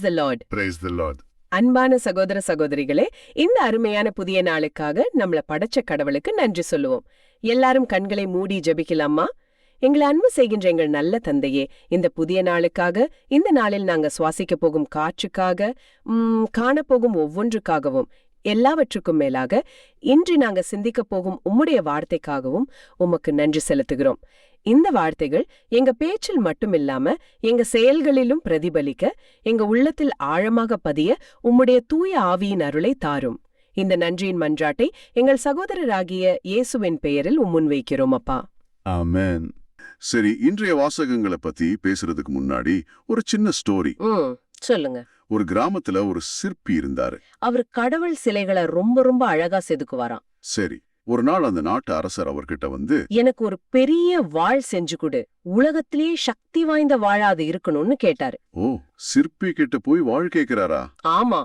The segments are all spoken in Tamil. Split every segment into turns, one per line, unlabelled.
Praise the Lord.
Praise the Lord.
அன்பான சகோதர சகோதரிகளே, இந்த அருமையான புதிய நாளுக்காக நம்மள படைச்ச கடவுளுக்கு நன்றி சொல்லுவோம். எல்லாரும் கண்களை மூடி ஜெபிக்கலாமா? எங்களை அன்பு செய்கின்ற எங்கள் நல்ல தந்தையே, இந்த புதிய நாளுக்காக, இந்த நாளில் நாங்க சுவாசிக்க போகும் காற்றுக்காக, காணப்போகும் ஒவ்வொன்றுக்காகவும், எல்லாவற்றுக்கும் மேலாக இன்று நாங்க சிந்திக்க போகும் உம்முடைய வார்த்தைக்காகவும் உமக்கு நன்றி செலுத்துகிறோம். இந்த வார்த்தைகள் எங்க பேச்சில் மட்டுமில்லாம எங்க செயல்களிலும் பிரதிபலிக்க, எங்க உள்ளத்தில் ஆழமாக பதிய உம்முடைய தூய ஆவியின் அருளை தாரும். இந்த நன்றியின் மன்றாட்டை எங்கள் சகோதரராகிய இயேசுவின் பெயரில் முன்வைக்கிறோம் அப்பா.
ஆமென். சரி, இன்றைய வாசகங்களை பத்தி பேசுறதுக்கு முன்னாடி ஒரு சின்ன ஸ்டோரி.
சொல்லுங்க.
ஒரு கிராமத்துல ஒரு சிற்பி இருந்தாரு.
அவர் கடவுள் சிலைகளை ரொம்ப ரொம்ப அழகா செதுக்குவாராம்.
சரி, ஒரு நாள் அந்த நாட்டு அரசர் அவர்கிட்ட வந்து,
எனக்கு ஒரு பெரிய வாள் செஞ்சு கொடு, உலகத்திலேயே சக்தி வாய்ந்த வாழா அது இருக்கணும்னு கேட்டாரு.
ஓ, சிற்பி கிட்ட போய் வாழ் கேக்குறாரா?
ஆமா.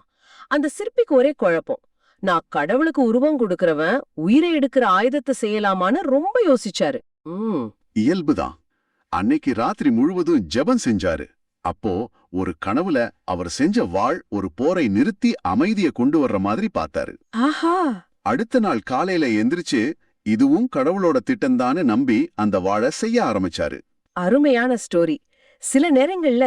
அந்த சிற்பிக்கு ஒரே குழப்பம். நான் கடவுளுக்கு உருவம் கொடுக்கறவன் உயிரை எடுக்கிற ஆயுதத்தை செய்யலாமான்னு ரொம்ப யோசிச்சாரு.
இயல்புதான். அன்னைக்கு ராத்திரி முழுவதும் ஜெபம் செஞ்சாரு. அப்போ ஒரு கனவுல அவர் செஞ்ச வாள் ஒரு போரை நிறுத்தி அமைதியை கொண்டு வர்ற மாதிரி பார்த்தாரு.
ஆஹா.
அடுத்த நாள் காலையில எந்திரிச்சு இதுவும் கடவுளோட திட்டம்தான்னு நம்பி அந்த வாழை செய்ய ஆரம்பிச்சாரு.
அருமையான ஸ்டோரி. சில நேரங்கள்ல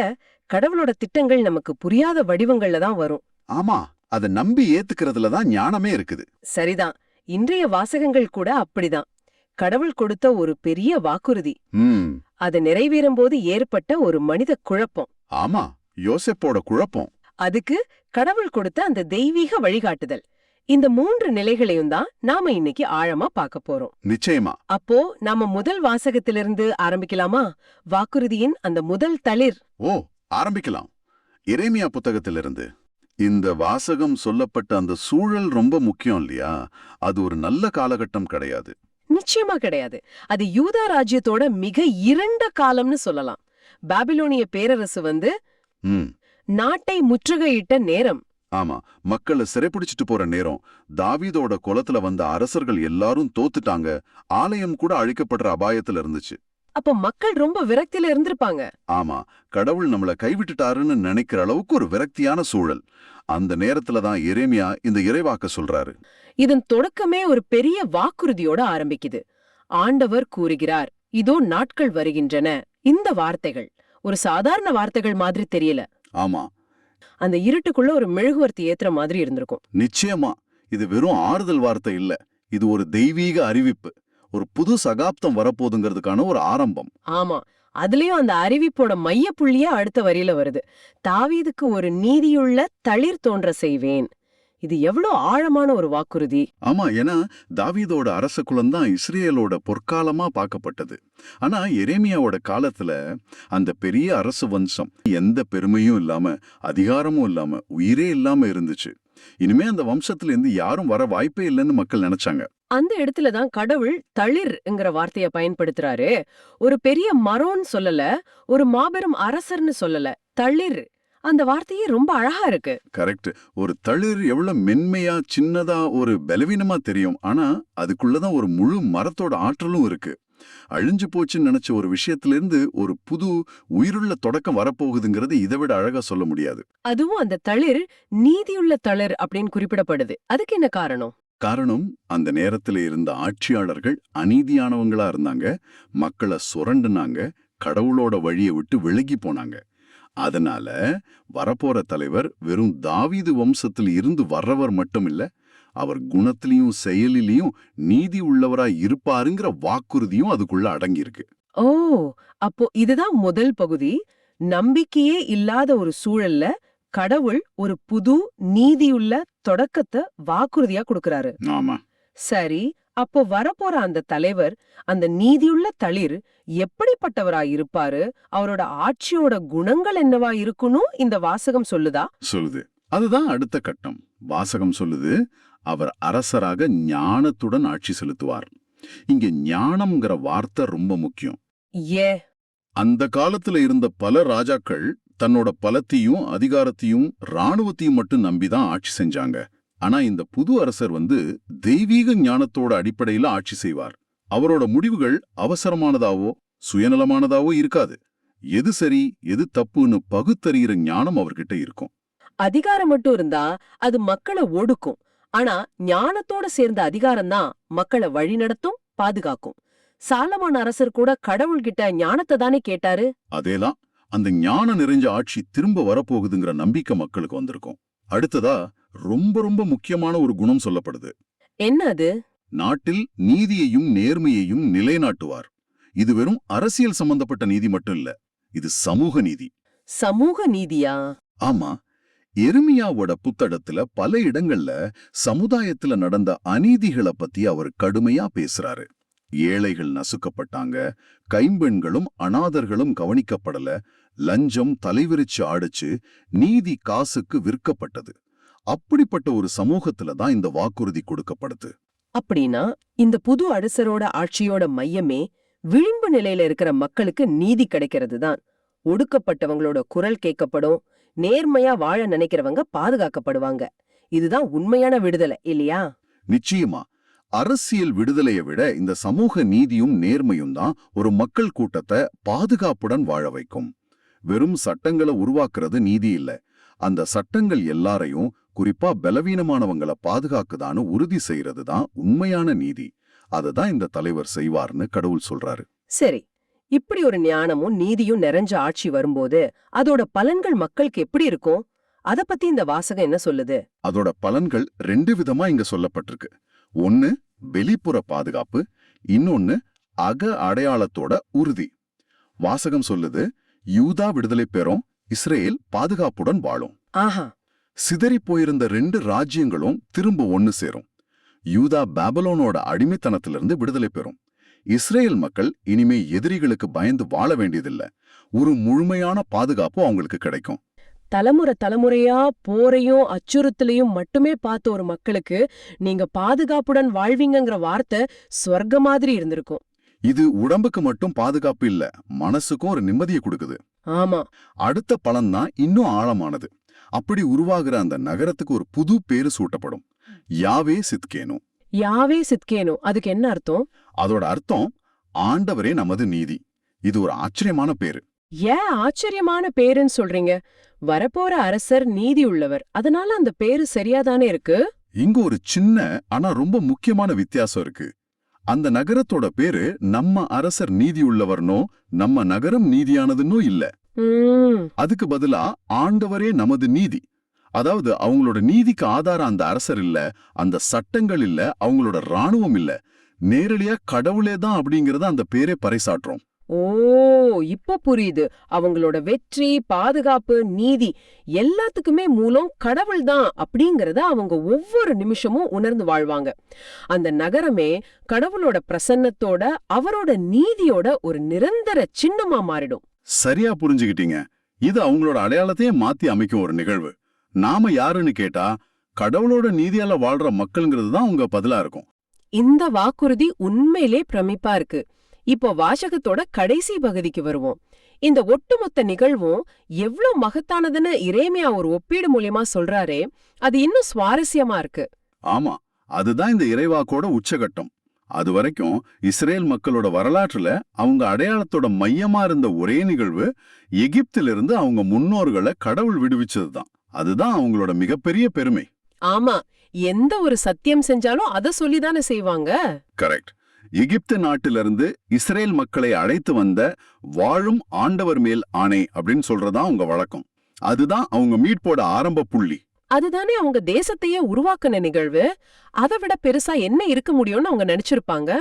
கடவுளோட திட்டங்கள் நமக்கு புரியாத வடிவங்கள்ல தான் வரும்.
ஆமா, அத நம்பி ஏத்துக்கிறதுல தான் ஞானமே இருக்குது.
சரிதான். இன்றைய வாசகங்கள் கூட அப்படிதான். கடவுள் கொடுத்த ஒரு பெரிய வாக்குறுதி, அது நிறைவேறும் போது ஏற்பட்ட ஒரு மனித குழப்பம்.
ஆமா, யோசேப்போட குழப்பம்.
அதுக்கு கடவுள் கொடுத்த அந்த தெய்வீக வழிகாட்டுதல். இந்த 3 நிலைகளையும் தான் நாம இன்னைக்கு ஆழமா பார்க்க போறோம்.
நிச்சயமா.
அப்போ நாம முதல் வாசகத்திலிருந்து ஆரம்பிக்கலாமா? வாக்குறுதியின் அந்த முதல் தளிர்.
ஓ, ஆரம்பிக்கலாம். எரேமியா புத்தகத்திலிருந்து. இந்த வாசகம் சொல்லப்பட்ட அந்த சூழல் ரொம்ப முக்கியம் இல்லையா? அது ஒரு நல்ல காலகட்டம் கிடையாது.
நிச்சயமா கிடையாது. அது யூதா ராஜ்யத்தோட மிக இருண்ட காலம்னு சொல்லலாம். பாபிலோனிய பேரரசு வந்து நாட்டை முற்றுகையிட்ட நேரம்.
ஆமா, மக்களை சிறைப்பிடிச்சிட்டு போற நேரம். தாவீதோட குலத்துல வந்த அரசர்கள் எல்லாரும் தோத்துட்டாங்க. ஆலயம் கூட அழிக்கப்படுற அபாயத்துல இருந்துச்சு.
அப்ப மக்கள் ரொம்ப விரக்தியில இருந்திருப்பாங்க.
ஆமா, கடவுள் நம்மள கைவிட்டுட்டாருன்னு நினைக்கிற அளவுக்கு ஒரு விரக்தியான சூழல். அந்த நேரத்துல தான் எரேமியா இந்த இறைவாக்க சொல்றாரு.
இதன் தொடக்கமே ஒரு பெரிய வாக்குறுதியோட ஆரம்பிக்குது. ஆண்டவர் கூறுகிறார், இதோ நாட்கள் வருகின்றன. இந்த வார்த்தைகள் ஒரு சாதாரண வார்த்தைகள் மாதிரி தெரியல.
ஆமா,
அந்த இருட்டுக்குள்ள ஒரு மெழுகுவர்த்தி ஏத்துற மாதிரி இருந்திருக்கும்.
நிச்சயமா. இது வெறும் ஆறுதல் வார்த்தை இல்ல. இது ஒரு தெய்வீக அறிவிப்பு. ஒரு புது சகாப்தம் வரப்போதுங்கிறதுக்கான ஒரு ஆரம்பம்.
ஆமா, அதுலயும் அந்த அறிவிப்போட மைய புள்ளியா அடுத்த வரியில வருது. தாவீதுக்கு ஒரு நீதியுள்ள தளிர் தோன்ற செய்வேன். இது எவ்வளவு ஆழமான ஒரு வாக்குறுதி.
ஆமா, ஏன்னா தாவீதோட அரச குலம்தான் இஸ்ரேலோட பொற்காலமா பார்க்கப்பட்டது. ஆனா எரேமியாவோட காலத்துல அந்த பெரிய அரசு வம்சம் எந்த பெருமையும் இல்லாம, அதிகாரமும் இல்லாம, உயிரே இல்லாம இருந்துச்சு. இனிமே அந்த வம்சத்துல இருந்து யாரும் வர வாய்ப்பே இல்லைன்னு மக்கள் நினைச்சாங்க.
அந்த இடத்துலதான் கடவுள் தளிர்ங்கிற வார்த்தைய பயன்படுத்துறாரு. ஒரு பெரிய மரோன்னு சொல்லல, ஒரு மாபெரும் அரசர்னு சொல்லல, தளிர். அந்த வார்த்தையே ரொம்ப அழகா இருக்கு.
கரெக்ட். ஒரு தளிர் எவ்வளவு மென்மையா, சின்னதா, ஒரு பலவீனமா தெரியும். ஆனா அதுக்குள்ளதான் ஒரு முழு மரத்தோட ஆற்றலும் இருக்கு. அழிஞ்சு போச்சுன்னு நினைச்ச ஒரு விஷயத்திலிருந்து ஒரு புது உயிருள்ள தொடக்கம் வரப்போகுதுங்கிறது இதை விட அழகா சொல்ல முடியாது.
அதுவும் அந்த தளிர் நீதியுள்ள தளிர் அப்படின்னு குறிப்பிடப்படுது. அதுக்கு என்ன காரணம்?
காரணம், அந்த நேரத்துல இருந்த ஆட்சியாளர்கள் அநீதியானவங்களா இருந்தாங்க. மக்களை சுரண்டுனாங்க. கடவுளோட வழியை விட்டு விலகி போனாங்க. அதனால வரப்போற தலைவர் வெறும் தாவீது வம்சத்தில் இருந்து வர்றவர் மட்டும் இல்ல, அவர் குணத்திலையும் செயலிலையும் நீதி உள்ளவரா இருப்பாருங்கிற வாக்குறுதியும் அதுக்குள்ள அடங்கியிருக்கு.
ஓ, அப்போ இதுதான் முதல் பகுதி. நம்பிக்கையே இல்லாத ஒரு சூழல்ல கடவுள் ஒரு புது நீதியுள்ள தொடக்கத்தை வாக்குறுதியா கொடுக்கறாரு.
ஆமா.
சரி, அப்போ வரப்போற அந்த தலைவர், அந்த நீதியுள்ள தளிர் எப்படிப்பட்டவரா இருப்பாரு? அவரோட ஆட்சியோட குணங்கள் என்னவா இருக்கணும் இந்த வாசகம் சொல்லுதா?
சொல்லுது. அதுதான் அடுத்த கட்டம். வாசகம் சொல்லுது, அவர் அரசராக ஞானத்துடன் ஆட்சி செலுத்துவார். இங்க ஞானம்ங்கிற வார்த்தை ரொம்ப முக்கியம்.
ஏ,
அந்த காலத்துல இருந்த பல ராஜாக்கள் தன்னோட பலத்தையும் அதிகாரத்தையும் ராணுவத்தையும் மட்டும் நம்பிதான் ஆட்சி செஞ்சாங்க. ஆனா இந்த புது அரசர் வந்து தெய்வீக ஞானத்தோட அடிப்படையில ஆட்சி செய்வார். அவரோட முடிவுகள் அவசரமானதாவோ சுயநலமானதாவோ இருக்காது. எது சரி எது தப்புன்னு பகுத்தறிகிற ஞானம் அவர்கிட்ட இருக்கும்.
அதிகாரம் மட்டும் இருந்தா அது மக்களை ஒடுக்கும். ஆனா ஞானத்தோட சேர்ந்த அதிகாரம் தான் மக்களை வழிநடத்தும், பாதுகாக்கும். சாலமோன் அரசர் கூட கடவுள்கிட்ட ஞானத்தை தானே கேட்டாரு.
அதேதான், அந்த ஞானம் நிறைஞ்ச ஆட்சி திரும்ப வரப்போகுதுங்கிற நம்பிக்கை மக்களுக்கு வந்திருக்கும். அடுத்ததா ரொம்ப ரொம்ப முக்கியமான ஒரு குணம் சொல்லப்படுது.
என்ன அது?
நாட்டில் நீதியையும் நேர்மையையும் நிலைநாட்டுவார். இது வெறும் அரசியல் சம்பந்தப்பட்ட நீதி மட்டும் இல்ல, இது சமூக நீதி.
சமூக நீதியா?
ஆமா, எரேமியாவோட புத்தகத்துல பல இடங்கள்ல சமுதாயத்துல நடந்த அநீதிகளை பத்தி அவர் கடுமையா பேசுறாரு. ஏழைகள் நசுக்கப்பட்டாங்க, கைம்பெண்களும் அனாதர்களும் கவனிக்கப்படல, லஞ்சம் தலைவிரிச்சு ஆடிச்சு, நீதி காசுக்கு விற்கப்பட்டது. அப்படிப்பட்ட ஒரு சமூகத்துல தான் இந்த வாக்குறுதி கொடுக்கப்படுது.
அப்படின்னா இந்த புது அரசரோட ஆட்சியோட மையமே விளிம்பு நிலையில இருக்கிற மக்களுக்கு நீதி கிடைக்கிறது தான். ஒடுக்கப்பட்டவங்களோட குரல் கேட்கப்படும், நேர்மையா வாழ நினைக்கிறவங்க பாதுகாக்கப்படுவாங்க. இதுதான் உண்மையான விடுதலை இல்லையா?
நிச்சயமா, அரசியல் விடுதலையை விட இந்த சமூக நீதியும் நேர்மையும் தான் ஒரு மக்கள் கூட்டத்தை பாதுகாப்புடன் வாழ வைக்கும். வெறும் சட்டங்களை உருவாக்குறது நீதி இல்ல, அந்த சட்டங்கள் எல்லாரையும், குறிப்பா பலவீனமானவங்களை பாதுகாக்குதான்னு உறுதி செய்யறது தான் உண்மையான நீதி. அதுதான் இந்த தலைவர் செய்வார்னு கடவுள் சொல்றாரு.
சரி, இப்படி ஒரு ஞானமும் நீதியும் நிறைஞ்ச ஆட்சி வரும்போது அதோட பலன்கள் மக்களுக்கு எப்படி இருக்கும்? அத பத்தி இந்த வாசகம் என்ன சொல்லுது?
அதோட பலன்கள் 2 விதமா இங்க சொல்லப்பட்டிருக்கு. ஒன்னு வெளிப்புற பாதுகாப்பு, இன்னொன்னு அக அடையாளத்தோட உறுதி. வாசகம் சொல்லுது, யூதா விடுதலை பெறும், இஸ்ரேல் பாதுகாப்புடன் வாழும்.
ஆஹா,
சிதறி போயிருந்த 2 ராஜ்யங்களும் திரும்ப ஒன்னு சேரும். யூதா பாபிலோனோட அடிமைத்தனத்திலிருந்து விடுதலை பெறும். இஸ்ரேல் மக்கள் இனிமே எதிரிகளுக்கு பயந்து வாழ வேண்டியதில்லை. ஒரு முழுமையான பாதுகாப்பு அவங்களுக்கு கிடைக்கும்.
தலைமுறையா போரையும் அச்சுறுத்தலையும் மட்டுமே பார்த்த ஒரு மக்களுக்கு நீங்க பாதுகாப்புடன் வாழ்வீங்கங்கிற வார்த்தை சொர்க்க மாதிரி இருந்திருக்கும்.
இது உடம்புக்கு மட்டும் பாதுகாப்பு இல்ல, மனசுக்கும் ஒரு நிம்மதியை கொடுக்குது.
ஆமா.
அடுத்த பலன் தான் இன்னும் ஆழமானது. அப்படி உருவாகிற அந்த நகரத்துக்கு ஒரு புது பேரு சூட்டப்படும், யாவே சித்கேனு.
யாவே சித்கேனு, அதுக்கு என்ன அர்த்தம்?
அதோட அர்த்தம் ஆண்டவரே நமது நீதி. இது ஒரு ஆச்சரியமான பேரு.
ஏன் ஆச்சரியமான பேருன்னு சொல்றீங்க? வரப்போற அரசர் நீதி உள்ளவர், அதனால அந்த பேரு சரியாதானே இருக்கு.
இங்க ஒரு சின்ன ஆனா ரொம்ப முக்கியமான வித்தியாசம் இருக்கு. அந்த நகரத்தோட பேரு நம்ம அரசர் நீதி உள்ளவர்னோ நம்ம நகரம் நீதியானதுன்னோ இல்ல. அதுக்கு பதிலா ஆண்டவரே நமது நீதி. அதாவது அவங்களோட நீதிக்கு ஆதாரம் அந்த அரசர் இல்ல, அந்த சட்டங்கள் இல்ல, அவங்களோட ராணுவம் இல்ல, நேரடியா கடவுளே தான் அப்படிங்கறத அந்த பேரே பறைசாற்றும்.
ஓ, இப்ப புரியுது. அவங்களோட வெற்றி, பாதுகாப்பு, நீதி எல்லாத்துக்குமே மூலம் கடவுள் தான் அப்படிங்கறத அவங்க ஒவ்வொரு நிமிஷமும் உணர்ந்து வாழ்வாங்க. அந்த நகரமே கடவுளோட பிரசன்னத்தோட அவரோட நீதியோட ஒரு நிரந்தர சின்னமா மாறிடும்.
சரியா புரிஞ்சுக்கிட்டீங்க. இது அவங்களோட அடையாளத்தையே மாத்தி அமைக்கும் ஒரு நிகழ்வு. நாம யாருன்னு கேட்டா கடவுளோட நீதியால வாழ்ற மக்கள்ங்கிறது தான் உங்க பதிலா இருக்கும்.
இந்த வாக்குறுதி உண்மையிலே பிரமிப்பா இருக்கு. இப்போ வாசகத்தோட கடைசி பகுதிக்கு வருவோம். இந்த ஒட்டுமொத்த நிகழ்வும் எவ்ளோ மகத்தானதுன்னு எரேமியா ஒரு ஒப்பீடு மூலியமா சொல்றாரே, அது இன்னும் சுவாரஸ்யமா இருக்கு.
ஆமா, அதுதான் இந்த இறைவாக்கோட உச்சகட்டம். அது வரைக்கும் இஸ்ரேல் மக்களோட வரலாற்றுல அவங்க அடையாளத்தோட மையமா இருந்த ஒரே நிகழ்வு எகிப்திலிருந்து அவங்க முன்னோர்களை கடவுள் விடுவிச்சதுதான். அதுதான் அவங்களோட மிகப்பெரிய பெருமை.
ஆமா, எந்த ஒரு சத்தியம் செஞ்சாலும் அத சொல்லிதானே செய்வாங்க.
கரெக்ட். எகிப்து நாட்டிலிருந்து இஸ்ரேல் மக்களை அழைத்து வந்த வாழும் ஆண்டவர் மேல் ஆணை அப்படின்னு சொல்றதா அவங்க வழக்கம். அதுதான் அவங்க மீட்போட ஆரம்ப புள்ளி.
அதுதானே அவங்க தேசத்தையே உருவாக்குன நிகழ்வு. அதை விட பெருசா என்ன இருக்க முடியும்னு அவங்க நினைச்சிருப்பாங்க.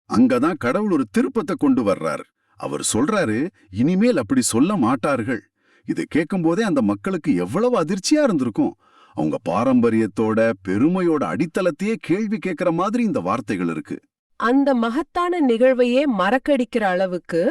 அங்கதான் கடவுள் ஒரு திருப்பத்தை கொண்டு வர்றாரு. அவர் சொல்றாரு, இனிமேல் அப்படி சொல்ல மாட்டார்கள். இது கேட்கும் போதே அந்த மக்களுக்கு எவ்வளவு அதிர்ச்சியா இருந்திருக்கும். அவங்க பாரம்பரியத்தோட பெருமையோட அடித்தளத்தையே கேள்வி கேட்கிற மாதிரி இந்த வார்த்தைகள் இருக்கு.
அந்த மகத்தான நிகழ்வையே மறக்கடிக்கிற அளவுக்கு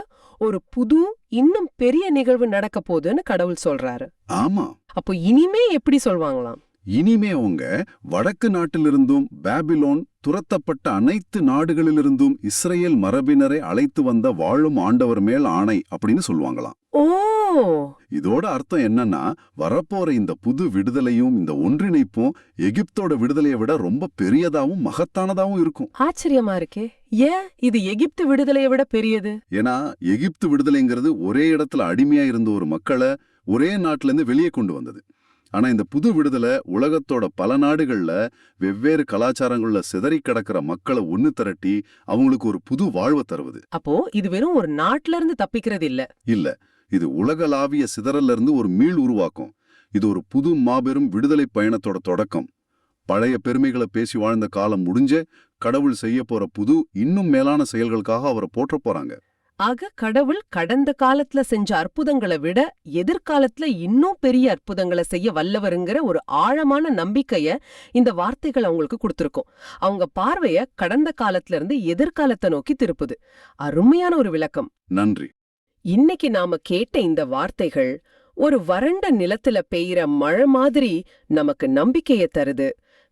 ஒரு புது இன்னும் பெரிய நிகழ்வு நடக்க போகுதுன்னு கடவுள் சொல்றாரு.
ஆமா.
அப்போ இனிமே எப்படி சொல்வாங்களாம்?
இனிமே அவங்க வடக்கு நாட்டிலிருந்தும் பாபிலோன் துரத்தப்பட்ட அனைத்து நாடுகளிலிருந்தும் இஸ்ரேல் மரபினரை அழைத்து வந்த வாழும் ஆண்டவர் மேல் ஆணை அப்படின்னு சொல்லுவாங்களாம்.
ஓ,
இதோட அர்த்தம் என்னன்னா, வரப்போற இந்த புது விடுதலையும் இந்த ஒன்றிணைப்பும் எகிப்தோட விடுதலையை விட ரொம்ப பெரியதாவும் மகத்தானதாவும் இருக்கும்.
ஆச்சரியமா இருக்கே. ஏன் இது எகிப்து விடுதலையை விட பெரியது?
ஏன்னா எகிப்து விடுதலைங்கிறது ஒரே இடத்துல அடிமையா இருந்த ஒரு மக்களை ஒரே நாட்டுல இருந்து வெளியே கொண்டு வந்தது. ஆனா இந்த புது விடுதலை உலகத்தோட பல நாடுகள்ல வெவ்வேறு கலாச்சாரங்கள்ல சிதறி கிடக்கிற மக்களை ஒன்னு திரட்டி அவங்களுக்கு ஒரு புது வாழ்வை தருவது.
அப்போ இது வெறும் ஒரு நாட்டுல இருந்து தப்பிக்கிறது இல்ல.
இல்ல, இது உலகளாவிய சிதறல்ல இருந்து ஒரு மீள் உருவாக்கும். இது ஒரு புது மாபெரும் விடுதலை பயணத்தோட தொடக்கம். பழைய பெருமைகளை பேசி வாழ்ந்த காலம் முடிஞ்சே கடவுள் செய்ய போற புது இன்னும் மேலான செயல்களுக்காக அவரை போற்ற போறாங்க.
ஆக கடவுள் கடந்த காலத்துல செஞ்ச அற்புதங்களை விட எதிர்காலத்துல இன்னும் பெரிய அற்புதங்களை செய்ய வல்லவருங்கிற ஒரு ஆழமான நம்பிக்கைய இந்த வார்த்தைகள் அவங்களுக்கு கொடுத்திருக்கும். அவங்க பார்வைய கடந்த காலத்துல இருந்து எதிர்காலத்தை நோக்கி திருப்புது. அருமையான ஒரு விளக்கம்.
நன்றி.
இன்னைக்கு நாம கேட்ட இந்த வார்த்தைகள் ஒரு வறண்ட நிலத்துல பெய்கிற மழை மாதிரி நமக்கு நம்பிக்கைய தருது.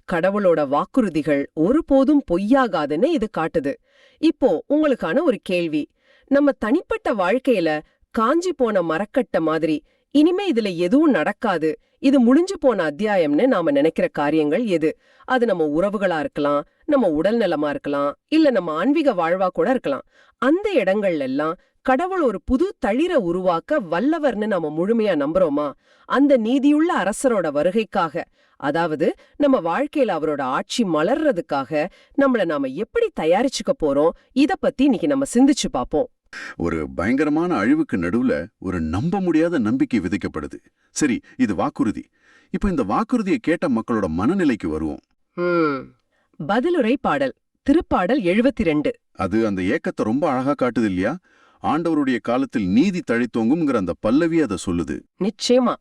கடவுளோட வாக்குறுதிகள் ஒருபோதும் பொய்யாகாதுன்னு இது காட்டுது. இப்போ உங்களுக்கான ஒரு கேள்வி. நம்ம தனிப்பட்ட வாழ்க்கையில காஞ்சி போன மரக்கட்ட மாதிரி இனிமே இதுல எதுவும் நடக்காது, இது முடிஞ்சு போன அத்தியாயம்னு நாம நினைக்கிற காரியங்கள் எது? அது நம்ம உறவுகளா இருக்கலாம், நம்ம உடல் நலமா இருக்கலாம், இல்ல நம்ம ஆன்மீக வாழ்வா கூட இருக்கலாம். அந்த இடங்கள்ல எல்லாம் கடவுள் ஒரு புது தளிர உருவாக்க வல்லவர்னு நாம முழுமையா நம்புறோமா? அந்த நீதியுள்ள அரசரோட வருகைக்காக, அதாவது நம்ம வாழ்க்கையில அவரோட ஆட்சி மலர்றதுக்காக நம்மள நாம எப்படி தயாரிச்சுக்க போறோம்? இத பத்தி இன்னைக்கு நம்ம சிந்திச்சு பாப்போம்.
ஒரு பயங்கரமான அழிவுக்கு நடுவுல ஒரு நம்ப முடியாத நம்பிக்கை விதைக்கப்படுது. சரி, இது வாக்குறுதி. இப்ப இந்த வாக்குறுதியை கேட்ட மக்களோட மனநிலைக்கு வருவோம்.
பதிலுரை பாடல், திருப்பாடல் 72.
அது அந்த ஏக்கத்தை ரொம்ப அழகா காட்டுது இல்லையா? ஆண்டவருடைய காலத்தில் நீதி தழைத்தோங்கும்ங்கிற அந்த பல்லவி அதை சொல்லுது.
நிச்சயமா.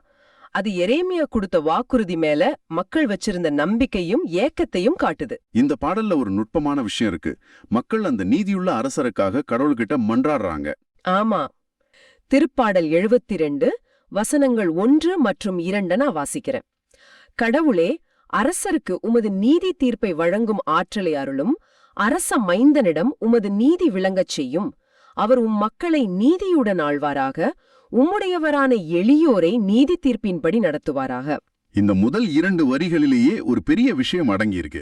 அது எரேமியா கொடுத்த வாக்குறுதி மேல மக்கள் வச்சிருந்த நம்பிக்கையும் ஏக்கத்தையும் காட்டுது.
இந்த பாடல்ல ஒரு நுட்பமான விஷயம் இருக்கு. மக்கள் அந்த நீதியுள்ள அரசருக்காக கடவுள்கிட்ட மன்றாடுறாங்க.
ஆமா. திருப்பாடல் 72 வசனங்கள் 1 மற்றும் 2 நான் வாசிக்கிறேன். கடவுளே, அரசருக்கு உமது நீதி தீர்ப்பை வழங்கும் ஆற்றலை அருளும். அரச மைந்தனிடம் உமது நீதி விளங்கச் செய்யும். அவர் மக்களை நீதியுடன் ஆழ்வாராக. உம்முடையவரான எளியோரை நீதி தீர்ப்பின்படி நடத்துவாராக.
இந்த முதல் 2 வரிகளிலேயே ஒரு பெரிய விஷயம் அடங்கியிருக்கு.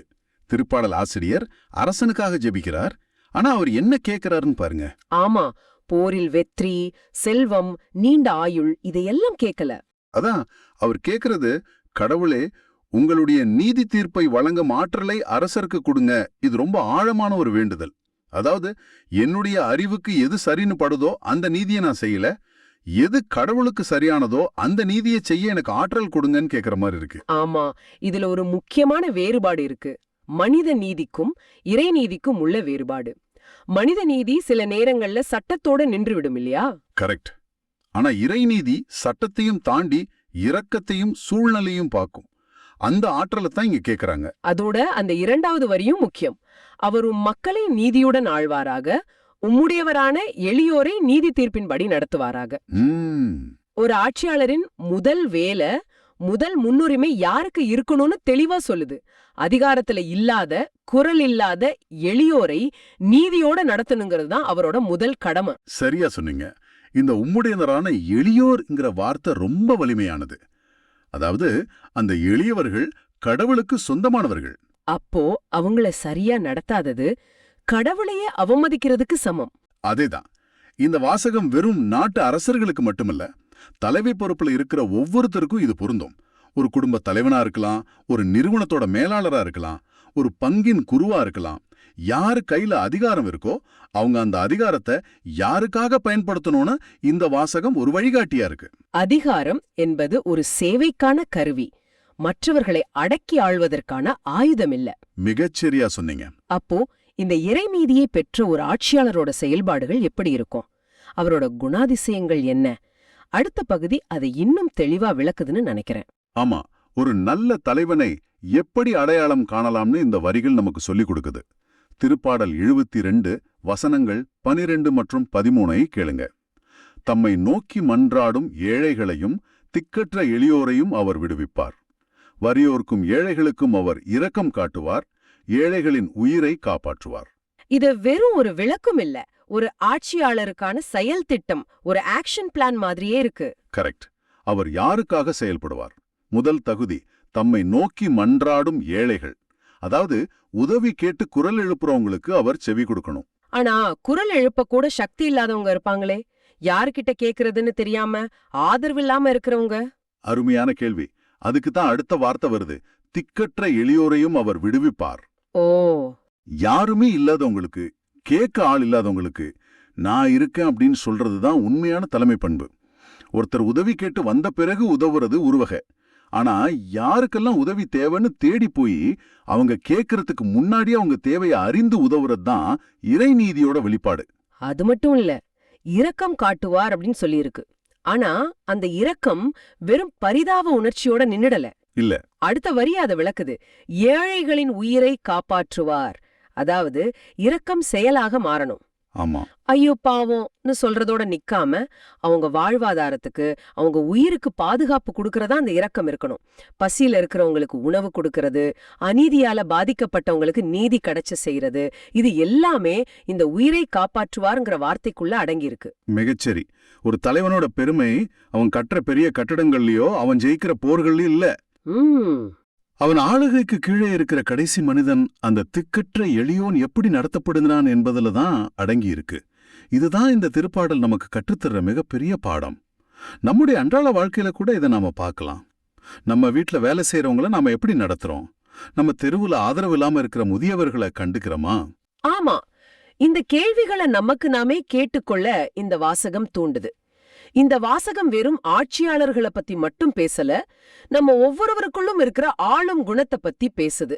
திருப்பாடல் ஆசிரியர் அரசனுக்காக ஜெபிக்கிறார். ஆனா அவர் என்ன கேட்கிறாருன்னு பாருங்க.
ஆமா, போரில் வெற்றி, செல்வம், நீண்ட ஆயுள் இதையெல்லாம் கேட்கல.
அதான் அவர் கேட்கறது, கடவுளே உங்களுடைய நீதி தீர்ப்பை வழங்கும் ஆற்றலை அரசருக்கு கொடுங்க. இது ரொம்ப ஆழமான ஒரு வேண்டுதல். அதாவது என்னுடைய அறிவுக்கு எது சரின்னு படுதோ அந்த நீதியை நான் செய்யல, எது கடவுளுக்கு சரியானதோ அந்த நீதியை செய்ய எனக்கு ஆற்றல் கொடுங்கன்னு கேக்குற மாதிரி இருக்கு.
ஆமா, இதுல ஒரு முக்கியமான வேறுபாடு இருக்கு. மனித நீதிக்கும் இறை நீதிக்கும் உள்ள வேறுபாடு. மனித நீதி சில நேரங்கள்ல சட்டத்தோட நின்று விடும் இல்லையா?
கரெக்ட். ஆனா இறைநீதி சட்டத்தையும் தாண்டி இரக்கத்தையும் சூழ்நிலையும் பார்க்கும். அந்த ஆற்றலை தான் இங்க கேக்குறாங்க.
அதோட அந்த 2வது வரியும் முக்கியம். அவர் மக்களை நீதியுடன் ஆழ்வாராக. உம்முடையவரான எளியோரை நீதி தீர்ப்பின்படி நடத்துவாராக. ஒரு ஆட்சியாளரின் முதல் வேலை, முதல் முன்னுரிமை யாருக்கு இருக்கணும்னு தெளிவா சொல்லுது. அதிகாரத்துல இல்லாத, குரல் இல்லாத எளியோரை நீதியோட நடத்தணுங்கிறது தான் அவரோட முதல் கடமை.
சரியா சொன்னீங்க. இந்த உம்முடையவரான எளியோர்ங்கிற வார்த்தை ரொம்ப வலிமையானது. அதாவது அந்த எளியவர்கள் கடவுளுக்கு சொந்தமானவர்கள்.
அப்போ அவங்கள சரியா நடத்தாதது கடவுளையே அவமதிக்கிறதுக்கு சமம்.
அதேதான். இந்த வாசகம் வெறும் நாட்டு அரசர்களுக்கு மட்டுமல்ல, தலைமை பொறுப்புல இருக்கிற ஒவ்வொருத்தருக்கும் இது பொருந்தும். ஒரு குடும்ப தலைவனா இருக்கலாம், ஒரு நிறுவனத்தோட மேலாளரா இருக்கலாம், ஒரு பங்கின் குருவா இருக்கலாம். யாரு கையில அதிகாரம் இருக்கோ அவங்க அந்த அதிகாரத்தை யாருக்காக பயன்படுத்தணும்னு இந்த வாசகம் ஒரு வழிகாட்டியா இருக்கு.
அதிகாரம் என்பது ஒரு சேவைக்கான கருவி, மற்றவர்களை அடக்கி ஆள்வதற்கான ஆயுதம் இல்ல.
மிகச்சரியா சொன்னீங்க.
அப்போ இந்த இறைநீதியை பெற்ற ஒரு ஆட்சியாளரோட செயல்பாடுகள் எப்படி இருக்கும்? அவரோட குணாதிசயங்கள் என்ன? அடுத்த பகுதி அதை இன்னும் தெளிவா விளக்குதுன்னு நினைக்கிறேன்.
ஆமா, ஒரு நல்ல தலைவனை எப்படி அடையாளம் காணலாம்னு இந்த வரிகள் நமக்கு சொல்லிக் கொடுக்குது. திருப்பாடல் 72 வசனங்கள் 12 மற்றும் 13 கேளுங்க. தம்மை நோக்கி மன்றாடும் ஏழைகளையும் திக்கற்ற எளியோரையும் அவர் விடுவிப்பார். வறியோர்க்கும் ஏழைகளுக்கும் அவர் இரக்கம் காட்டுவார். ஏழைகளின் உயிரை காப்பாற்றுவார்.
இது வெறும் ஒரு விளக்கம் இல்ல, ஒரு ஆட்சியாளருக்கான செயல் திட்டம், ஒரு ஆக்ஷன் பிளான் மாதிரியே இருக்கு.
கரெக்ட். அவர் யாருக்காக செயல்படுவார்? முதல் தகுதி, தம்மை நோக்கி மன்றாடும் ஏழைகள். அதாவது உதவி கேட்டு குரல் எழுப்புறவங்களுக்கு அவர் செவி கொடுக்கணும்.
ஆனா குரல் எழுப்ப கூட சக்தி இல்லாதவங்க இருப்பாங்களே, யாருக்கிட்ட கேக்குறதுன்னு தெரியாம ஆதரவு இல்லாம இருக்கிறவங்க.
அருமையான கேள்வி. அதுக்கு தான் அடுத்த வார்த்தை வருது, திக்கற்ற எளியோரையும் அவர் விடுவிப்பார்.
ஓ,
யாருமே இல்லாதவங்களுக்கு, கேட்க ஆள் இல்லாதவங்களுக்கு நான் இருக்கேன் அப்படின்னு சொல்றதுதான் உண்மையான தலைமை பண்பு. ஒருத்தர் உதவி கேட்டு வந்த பிறகு உதவுறது உருவகை. ஆனா யாருக்கெல்லாம் உதவி தேவைன்னு தேடி போய் அவங்க கேட்கறதுக்கு முன்னாடியே அவங்க தேவையை அறிந்து உதவுறது தான் இறைநீதியோட வெளிப்பாடு.
அது மட்டும் இல்ல, இரக்கம் காட்டுவார் அப்படின்னு சொல்லியிருக்கு. ஆனா அந்த இரக்கம் வெறும் பரிதாப உணர்ச்சியோட நின்னுடல.
இல்ல,
அடுத்த வரி அதை விளக்குது. ஏழைகளின் உயிரை காப்பாற்றுவார். அதாவது இரக்கம் செயலாக மாறணும்.
ஆமா,
ஐயோ பாவம்னு சொல்றதோட நிக்காம அவங்க வாழ்வாதாரத்துக்கு, அவங்க உயிருக்கு பாதுகாப்பு கொடுக்கறதா அந்த இரக்கம் இருக்கணும். பசியில இருக்கிறவங்களுக்கு உணவு கொடுக்கறது, அநீதியால பாதிக்கப்பட்டவங்களுக்கு நீதி கிடைச்ச செய்யறது, இது எல்லாமே இந்த உயிரை காப்பாற்றுவார்ங்கிற வார்த்தைக்குள்ள அடங்கியிருக்கு.
மிகச்சரி. ஒரு தலைவனோட பெருமை அவன் கட்டுற பெரிய கட்டடங்கள்லயோ அவன் ஜெயிக்கிற போர்கள்லயும் இல்ல. அவன் ஆளுகைக்கு கீழே இருக்கிற கடைசி மனிதன், அந்த திக்கற்ற எளியோன் எப்படி நடத்தப்படுகிறான் என்பதுல தான் அடங்கி இருக்கு. இதுதான் இந்த திருப்பாடல் நமக்கு கற்றுத்தர்ற மிகப்பெரிய பாடம். நம்முடைய அன்றாட வாழ்க்கையில கூட இதை நாம பார்க்கலாம். நம்ம வீட்டுல வேலை செய்யறவங்கள நாம எப்படி நடத்துறோம்? நம்ம தெருவுல ஆதரவு இல்லாம இருக்கிற முதியவர்களை கண்டுக்கிறோமா?
ஆமா, இந்த கேள்விகளை நமக்கு நாமே கேட்டுக்கொள்ள இந்த வாசகம் தூண்டுது. இந்த வாசகம் வெறும் ஆட்சியாளர்களை பத்தி மட்டும் பேசல, நம்ம ஒவ்வொருவருக்குள்ளும் இருக்கிற ஆளும் குணத்தை பத்தி பேசுது.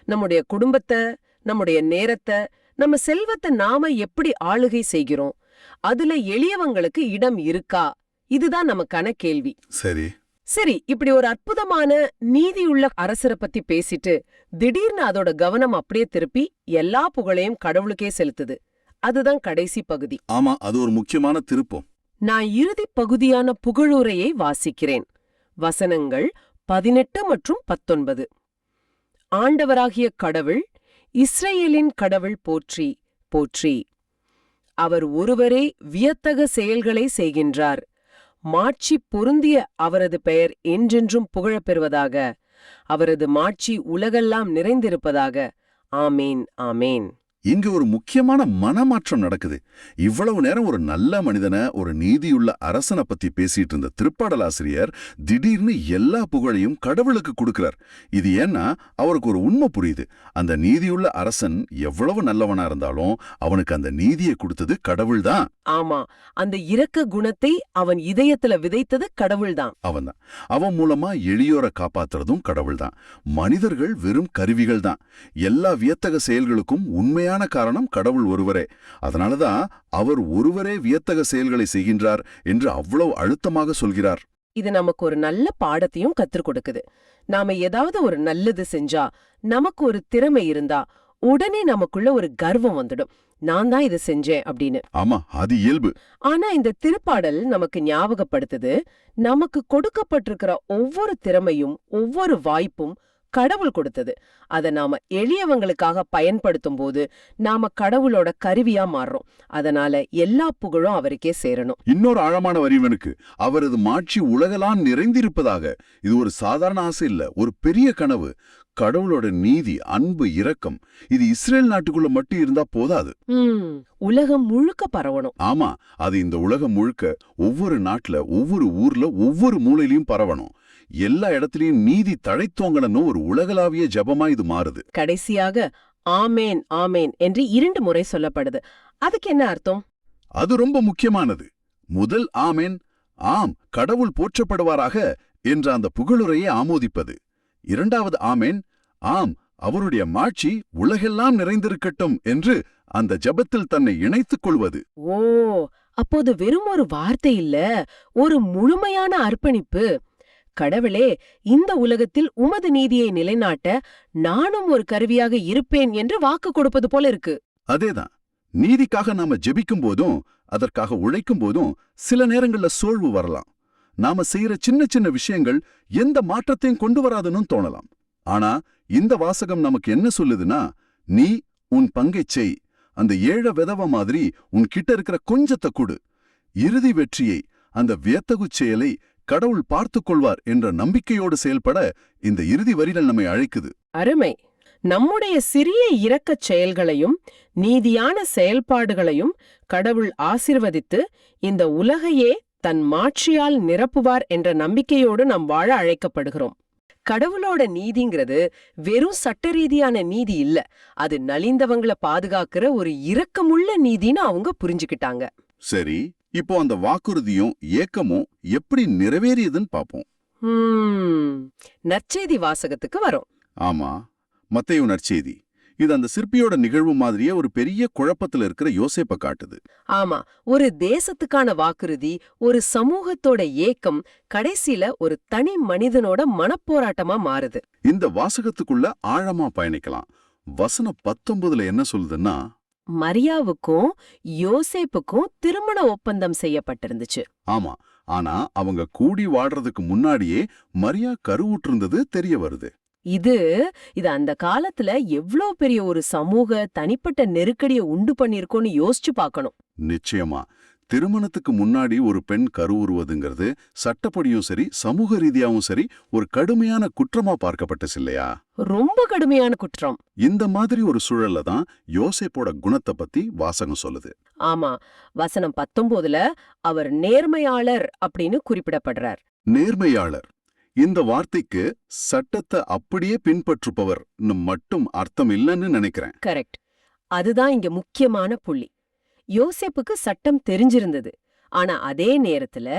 நம்முடைய குடும்பத்தை, நம்முடைய நேரத்தை, நம்ம செல்வத்தை நாம எப்படி ஆளுகை செய்கிறோம்? அதுல எளியவங்களுக்கு இடம் இருக்கா? இதுதான் நமக்கான கேள்வி. சரி, இப்படி ஒரு அற்புதமான நீதியுள்ள அரசரை பத்தி பேசிட்டு திடீர்னு அதோட கவனம் அப்படியே திருப்பி எல்லா புகழையும் கடவுளுக்கே செலுத்துது. அதுதான் கடைசி பகுதி.
ஆமா, அது ஒரு முக்கியமான திருப்பம்.
நான் இறுதி பகுதியான புகழுரையை வாசிக்கிறேன். வசனங்கள் 18 மற்றும் 19. ஆண்டவராகிய கடவுள், இஸ்ரவேலின் கடவுள் போற்றி போற்றி. அவர் ஒருவரே வியத்தக செயல்களை செய்கின்றார். மாட்சி பொருந்திய அவரது பெயர் என்றென்றும் புகழப் பெறுவதாக. அவரது மாட்சி உலகெல்லாம் நிறைந்திருப்பதாக. ஆமேன், ஆமேன்.
இங்க ஒரு முக்கியமான மனமாற்றம் நடக்குது. இவ்வளவு நேரம் ஒரு நல்ல மனிதனை, ஒரு நீதியுள்ள அரசனை பத்தி பேசிட்டு இருந்த திருப்பாடலாசிரியர் திடீர்னு எல்லா புகழையும் கடவுளுக்கு கொடுக்கிறார். இது ஏன்னா அவருக்கு ஒரு உண்மை புரியுது. அந்த நீதியுள்ள அரசன் எவ்வளவு நல்லவனா இருந்தாலும் அவனுக்கு அந்த நீதியை கொடுத்தது கடவுள்தான்.
ஆமா, அந்த இரக்க குணத்தை அவன் இதயத்துல விதைத்தது கடவுள்தான்.
அவன்தான். அவன் மூலமா எளியோரை காப்பாத்துறதும் கடவுள்தான். மனிதர்கள் வெறும் கருவிகள் தான். எல்லா வியத்தக செயல்களுக்கும் உண்மையான காரணம் கடவுள் ஒருவரே. அதனாலதான் அவர் ஒருவரே வியத்தக செயல்களை செய்கின்றார் என்று அவ்வளவு அழுத்தமாக சொல்கிறார்.
இது நமக்கு ஒரு நல்ல பாடத்தையும் கற்றுக் கொடுக்குது. நாம ஏதாவது ஒரு நல்லது செஞ்சா, நமக்கு ஒரு திறமை இருந்தா உடனே நமக்குள்ள ஒரு கர்வம் வந்துடும். நான் தான் இதை செஞ்சேன் அப்படின்னு.
ஆமா, அது இயல்பு.
ஆனா இந்த திருப்பாடல் நமக்கு ஞாபகப்படுத்துது, நமக்கு கொடுக்கப்பட்டிருக்கிற ஒவ்வொரு திறமையும் ஒவ்வொரு வாய்ப்பும் கடவுள் கொடுத்தது. அதை நாம எளியவங்களுக்காக பயன்படுத்தும் போது நாம கடவுளோட கருவியா மாறுறோம். அதனால எல்லா புகழும் அவருக்கே சேரணும்.
இன்னொரு ஆழமான வரிவனுக்கு, அவரது மாட்சி உலகெல்லாம் நிறைந்திருப்பதாக. இது ஒரு சாதாரண ஆசை இல்ல, ஒரு பெரிய கனவு. கடவுளோட நீதி, அன்பு, இரக்கம் இது இஸ்ரேல் நாட்டுக்குள்ள மட்டும் இருந்தா போதாது.
உலகம் முழுக்க பரவணும்.
ஆமா, அது இந்த உலகம் முழுக்க, ஒவ்வொரு நாட்டுல, ஒவ்வொரு ஊர்ல, ஒவ்வொரு மூலையிலயும் பரவணும். எல்லா இடத்துலயும் நீதி தழைத்தோங்கணும். ஒரு உலகளாவிய ஜபமா இது மாறுது.
கடைசியாக ஆமேன் ஆமேன் என்று 2 முறை சொல்லப்படுது. அதுக்கு என்ன அர்த்தம்?
அது ரொம்ப முக்கியமானது. முதல் ஆமேன், ஆம் கடவுள் போற்றப்படுவாராக என்ற அந்த புகழுரையை ஆமோதிப்பது. இரண்டாவது ஆமேன், ஆம் அவருடைய மாட்சி உலகெல்லாம் நிறைந்திருக்கட்டும் என்று அந்த ஜபத்தில் தன்னை இணைத்துக் கொள்வது.
ஓ, அப்போது வெறும் ஒரு வார்த்தை இல்ல, ஒரு முழுமையான அர்ப்பணிப்பு. கடவுளே, இந்த உலகத்தில் உமது நீதியை நிலைநாட்ட நானும் ஒரு கருவியாக இருப்பேன் என்று வாக்கு கொடுப்பது போல இருக்கு.
அதேதான். நீதிக்காக நாம ஜெபிக்கும் போதும், அதற்காக உழைக்கும் போதும் சில நேரங்கள்ல சோர்வு வரலாம். நாம செய்யற சின்ன சின்ன விஷயங்கள் எந்த மாற்றத்தையும் கொண்டு வராதுன்னு தோணலாம். ஆனா இந்த வாசகம் நமக்கு என்ன சொல்லுதுன்னா, நீ உன் பங்கைச் செய். அந்த ஏழை விதவ மாதிரி உன் கிட்ட இருக்கிற கொஞ்சத்தை கொடு. இறுதி வெற்றியை, அந்த வியத்தகுச் செயலை கடவுள் பார்த்துக் கொள்வார் என்ற நம்பிக்கையோடு செயல்பட இந்த இறுதி வரிகள் நம்மை அழைக்குது.
அருமை. நம்முடைய சிறிய இரக்கச் செயல்களையும் நீதியான செயல்பாடுகளையும் கடவுள் ஆசிர்வதித்து இந்த உலகையே தன் மாட்சியால் நிரப்புவார் என்ற நம்பிக்கையோடு நாம் வாழ அழைக்கப்படுகிறோம். கடவுளோட நீதிங்கிறது வெறும் சட்ட ரீதியான நீதி இல்ல, அது நலிந்தவங்கள பாதுகாக்கிற ஒரு இரக்கமுள்ள நீதின்னு அவங்க புரிஞ்சுக்கிட்டாங்க.
சரி, இப்போ அந்த வாக்குறுதியும் ஏக்கமும் எப்படி நிறைவேறியதுன்னு பாப்போம்.
நற்செய்தி வாசகத்துக்கு வரோம்.
ஆமா, மத்தேயு நற்செய்தி. இது அந்த சிற்பியோட நிகழ்வு மாதிரியே ஒரு பெரிய குழப்பத்துல இருக்கிற யோசேப்ப காட்டுது.
ஆமா, ஒரு தேசத்துக்கான வாக்குறுதி, ஒரு சமூகத்தோட ஏக்கம் கடைசியில ஒரு தனி மனிதனோட மனப்போராட்டமா மாறுது.
இந்த வாசகத்துக்குள்ள ஆழமா பயணிக்கலாம். வசனம் 19 என்ன சொல்லுதுன்னா,
மரியாவுக்கும் யோசேப்புக்கும் திருமண ஒப்பந்தம் செய்யப்பட்டிருந்துச்சு.
ஆமா, ஆனா அவங்க கூடி வாடுறதுக்கு முன்னாடியே மரியா கருவுற்றிருந்தது தெரிய வருது.
இது அந்த காலத்துல எவ்ளோ பெரிய ஒரு சமூக தனிப்பட்ட நெருக்கடியை உண்டு பண்ணிருக்கோன்னு யோசிச்சு பார்க்கணும்.
நிச்சயமா, திருமணத்துக்கு முன்னாடி ஒரு பெண் கருவுறுவதுங்கிறது சட்டப்படியும் சரி சமூக ரீதியாவும் சரி ஒரு கடுமையான குற்றமா பார்க்கப்பட்டது இல்லையா?
ரொம்ப கடுமையான குற்றம்.
இந்த மாதிரி ஒரு சூழல்ல தான் யோசேப்போட குணத்தை பத்தி வாசகம் சொல்லுது.
ஆமா, வசனம் 19ல அவர் நேர்மையாளர் அப்படின்னு குறிப்பிடப்படுறார்.
நேர்மையாளர் இந்த வார்த்தைக்கு சட்டத்தை அப்படியே பின்பற்றுபவர் மட்டும் அர்த்தம் இல்லைன்னு நினைக்கிறேன்.
கரெக்ட். அதுதான் இங்க முக்கியமான புள்ளி. யோசேப்புக்கு சட்டம் தெரிஞ்சிருந்தது, ஆனா அதே நேரத்துல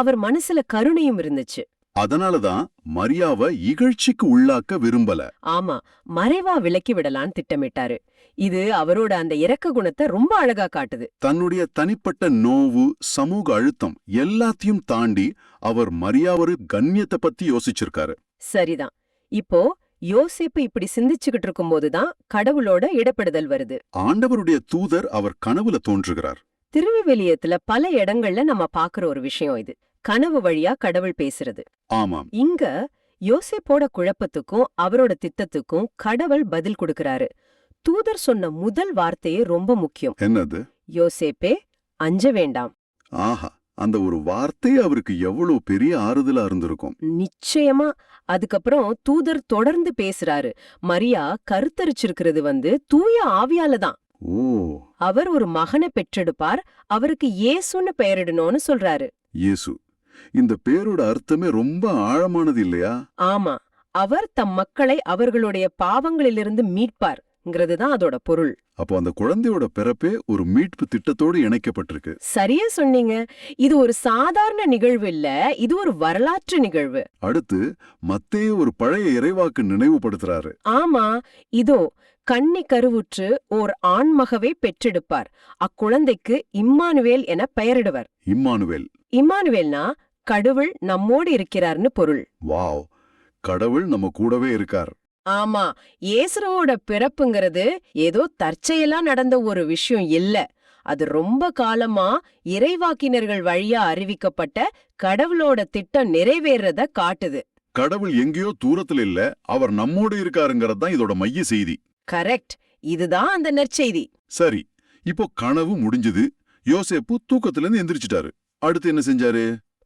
அவர் மனசுல கருணையும் இருந்துச்சு.
அதனாலதான் மரியாவை இகழ்ச்சிக்கு உள்ளாக்க விரும்பல.
ஆமா, மறைவா விலக்கி விடலான்னு திட்டமிட்டாரு. இது அவரோட அந்த இரக்க குணத்தை ரொம்ப அழகா காட்டுது.
தன்னுடைய தனிப்பட்ட நோவு, சமூக அழுத்தம் எல்லாத்தையும் தாண்டி அவர் மரியாவரு கண்ணியத்தை பத்தி யோசிச்சிருக்காரு.
சரிதான். இப்போ யோசேப்பு இப்படி சிந்திச்சுக்கிட்டு இருக்கும்போதுதான் கடவுளோட இடப்படுதல் வருது.
ஆண்டவருடைய தூதர் அவர் கனவுல தோன்றுகிறார்.
திருவிவிலியத்துல பல இடங்கள்ல நம்ம பாக்குற ஒரு விஷயம் இது. கனவு வழியா கடவுள் பேசுறது.
ஆமாம்.
இங்க யோசேப்போட குழப்பத்துக்கும் அவரோட திட்டத்துக்கும் கடவுள் பதில் கொடுக்கறாரு. தூதர் சொன்ன முதல் வார்த்தையே ரொம்ப முக்கியம்.
என்னது?
யோசேப்பே, அஞ்ச வேண்டாம்.
ஆஹா, அந்த ஒரு வார்த்தை அவருக்கு எவ்வளவு பெரிய ஆறுதலா இருந்திருக்கும்.
நிச்சயமா. அதுக்கப்புறம் தூதர் தொடர்ந்து பேசுறாரு. மரியா கருத்தரிச்சிருக்கிறது தூய ஆவியால தான்.
ஓ.
அவர் ஒரு மகனை பெற்றெடுப்பார், அவருக்கு இயேசுன்னு பெயரிடணும்னு சொல்றாரு.
இயேசு, இந்த பேரோட அர்த்தமே ரொம்ப ஆழமானது இல்லையா?
ஆமா, அவர் தம் மக்களை அவர்களுடைய பாவங்களிலிருந்து மீட்பார்ங்கிறதுதான் அதோட பொருள்.
அப்போ அந்த குழந்தையோட பிறப்பே ஒரு மீட்பு திட்டத்தோடு இணைக்கப்பட்டிருக்கு.
சரியா சொன்னீங்க. இது ஒரு சாதாரண நிகழ்வு இல்ல, இது ஒரு வரலாற்று நிகழ்வு.
அடுத்து மத்தேயு ஒரு பழைய இறைவாக்கு நினைவுபடுத்துறாரு.
ஆமா, இதோ கன்னி கருவுற்று ஓர் ஆண்மகவை பெற்றெடுப்பார், அக்குழந்தைக்கு இம்மானுவேல் என பெயரிடுவர்.
இம்மானுவேல்.
இம்மானுவேல்னா கடவுள் நம்மோடு இருக்கிறார்னு பொருள்.
வாவ், கடவுள் நம்ம கூடவே இருக்கார்.
ஆமா, இயேசுவோட பிறப்புங்கிறது ஏதோ தற்செயலா நடந்த ஒரு விஷயம் இல்ல. அது ரொம்ப காலமா இறைவாக்கினர்கள் வழியா அறிவிக்கப்பட்ட கடவுளோட திட்டம் நிறைவேறத காட்டுது.
கடவுள் எங்கேயோ தூரத்துல இல்ல, அவர் நம்மோடு இருக்காருங்கிறது தான் இதோட மைய செய்தி.
கரெக்ட். இதுதான் அந்த நற்செய்தி.
சரி, இப்போ கனவு முடிஞ்சது. யோசேப்பு தூக்கத்திலிருந்து எந்திரிச்சிட்டாரு. அடுத்து என்ன செஞ்சாரு?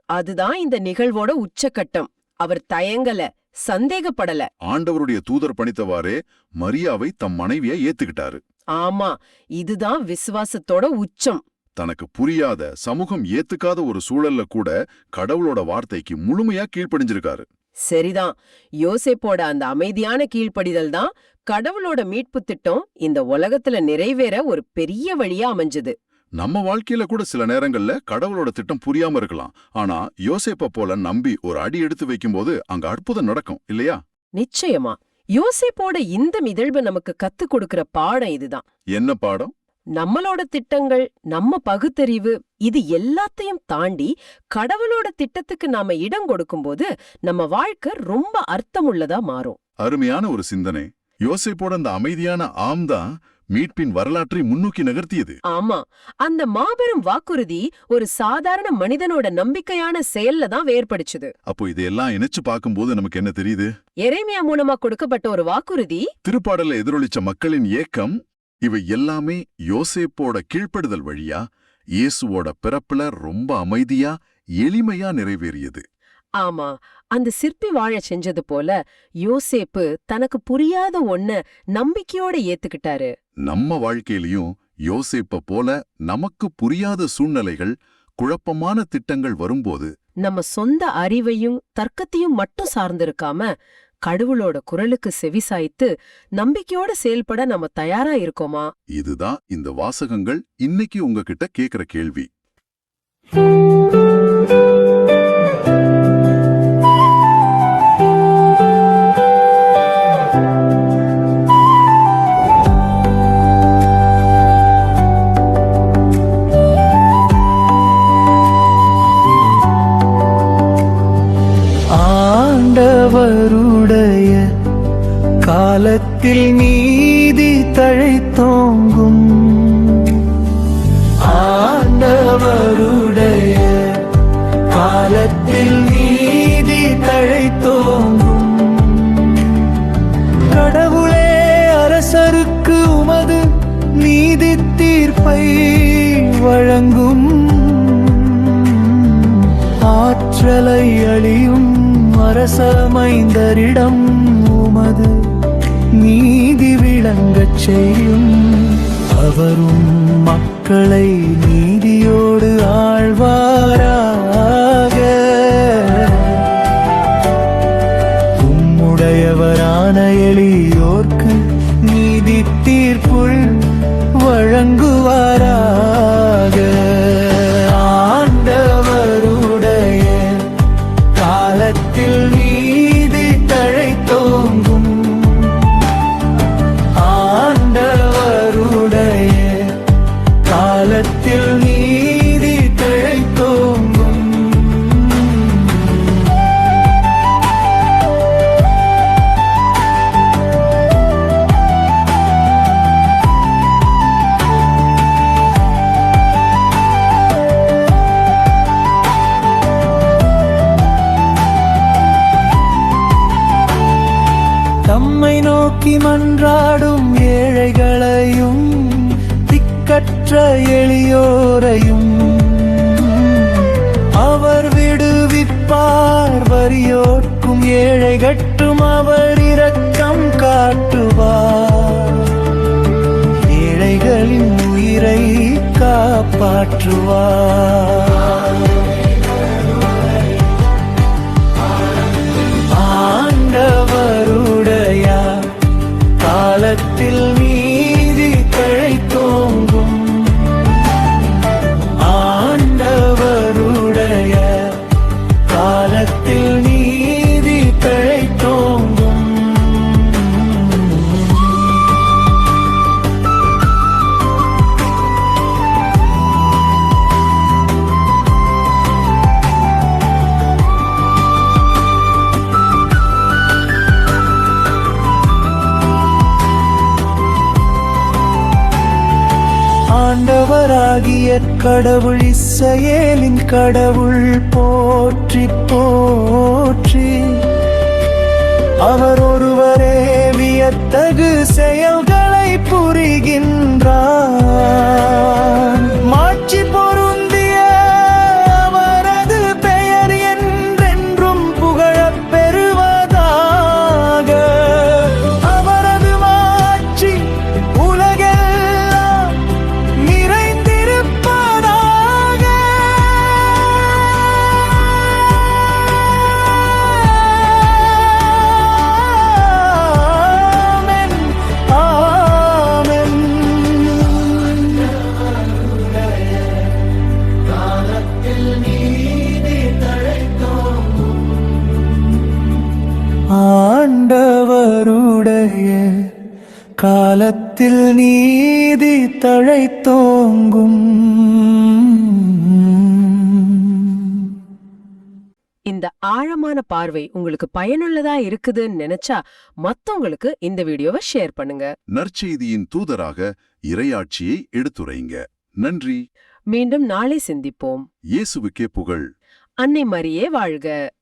அதுதான் இந்த நிகழ்வோட உச்சக்கட்டம். அவர் தயங்கல, சந்தேகப்படல.
ஆண்டவருடைய தூதர் பணித்தவாறே மரியாவை தம் மனைவியை ஏத்துக்கிட்டாரு.
ஆமா, இதுதான் விசுவாசத்தோட உச்சம்.
தனக்கு புரியாத, சமூகம் ஏத்துக்காத ஒரு சூழல்ல கூட கடவுளோட வார்த்தைக்கு முழுமையா கீழ்ப்படிஞ்சிருக்காரு.
சரிதான். யோசேப்போட அந்த அமைதியான கீழ்ப்படிதல் தான் கடவுளோட மீட்பு திட்டம் இந்த உலகத்துல நிறைவேற ஒரு பெரிய வழியா அமைஞ்சது.
நம்ம வாழ்க்கையில கூட சில நேரங்கள்ல கடவுளோட திட்டம் புரியாம இருக்கலாம். ஆனா யோசேப்ப போல நம்பி ஒரு அடி எடுத்து வைக்கும்போது அங்க அற்புதம் நடக்கும் இல்லையா?
நிச்சயமா. யோசேப்போட இந்த நிகழ்வு நமக்கு கத்துக் கொடுக்கிற பாடம் இதுதான்.
என்ன பாடம்?
நம்மளோட திட்டங்கள், நம்ம பகுத்தறிவு, இது எல்லாத்தையும் தாண்டி கடவுளோட திட்டத்துக்கு நாம இடம் கொடுக்கும்போது நம்ம வாழ்க்கை ரொம்ப அர்த்தமுள்ளதா மாறும்.
அருமையான ஒரு சிந்தனை. யோசேப்போட அந்த அமைதியான ஆம்தான் மீட்பின் வரலாற்றை முன்னோக்கி நகர்த்தியது.
ஆமா, அந்த மாபெரும் வாக்குறுதி ஒரு சாதாரண மனிதனோட நம்பிக்கையான செயல்ல தான் வேறுபடுச்சுது.
அப்போ இதையெல்லாம் இணைச்சு பார்க்கும்போது நமக்கு என்ன தெரியுது?
எரேமியா மூலமா கொடுக்கப்பட்ட ஒரு வாக்குறுதி,
திருப்பாடல எதிரொலிச்ச மக்களின் ஏக்கம், இவை எல்லாமே யோசேப்போட கீழ்ப்படுதல் வழியா இயேசுவோட பிறப்புல ரொம்ப அமைதியா எளிமையா நிறைவேறியது.
ஆமா, அந்த சிற்பி வாழ செஞ்சது போல யோசேப்பு தனக்கு புரியாத ஒன்ன நம்பிக்கையோட ஏத்துக்கிட்டாரு.
நம்ம வாழ்க்கையிலயும் யோசேப்ப போல நமக்கு புரியாத சூழ்நிலைகள், குழப்பமான திட்டங்கள் வரும்போது
நம்ம சொந்த அறிவையும் தர்க்கத்தையும் மட்டும் சார்ந்திருக்காம கடவுளோட குரலுக்கு செவிசாய்த்து நம்பிக்கையோட செயல்பட நம்ம தயாரா இருக்கோமா?
இதுதான் இந்த வாசகங்கள் இன்னைக்கு உங்ககிட்ட கேக்குற கேள்வி.
ஆண்டவருடைய காலத்தில் நீதி தழைத்தோங்கும். ஆண்டவருடைய காலத்தில் நீதி தழைத்தோங்கும். கடவுளே அரசருக்கு உமது நீதி தீர்ப்பை வழங்கும். ஆற்றலை அழியும் அரசமைந்தரிடம் உமது நீதி விளங்கச் செய்யும். அவரும் மக்களை நீதியோடு ஆழ்வாராக. உம்முடையவரான எளியோர்க்கு நீதி தீர்ப்புள் வழங்குவாராக. ஆண்டவருடைய காலத்தில் நீதி தழைத்தோங்கும். ஆண்டவருடைய காலத்தில் நீதி தழைத்தோங்கும். தம்மை நோக்கி மன்றாடும் ஏழைகளையும் திக்கற்ற எளியோரையும் அவர் விடுவிப்பார். வறியோர்க்கும் ஏழைகட்டும் அவர் இரக்கம் காட்டுவார். ஏழைகளின் உயிரை காப்பாற்றுவார். ஆண்டவருடைய காலத்தில் நீதி தழைத்தோங்கும். ஆண்டவருடைய காலத்தில் நீதி தழைத்தோங்கும். ஆண்டவராகிய கடவுள் இஸ்ரவேலின் கடவுள் போற்றி போற்றி. அவர் ஒருவரே வியத்தகு செயல்களை புரிகின்றார். மாட்சி பொருந்திய அவரது பெயர் என்றென்றும் புகழப் பெறுவதாக. அவரது மாட்சி உலகெல்லாம் நிறைந்திருப்பதாக. ஆமென், ஆமென். காலத்தில் நீதி தழைத்தோங்கும். ஆண்டவருடைய காலத்தில் நீதி தழைத்தோங்கும்.
இந்த ஆழமான பார்வை உங்களுக்கு பயனுள்ளதா இருக்குதுன்னு நினைச்சா மத்தவங்களுக்கு இந்த வீடியோவை ஷேர் பண்ணுங்க.
நற்செய்தியின் தூதராக இறையாட்சியை எடுத்துரைங்க. நன்றி.
மீண்டும் நாளை சிந்திப்போம்.
இயேசுவுக்கே புகழ்.
அன்னை மரியே வாழ்க.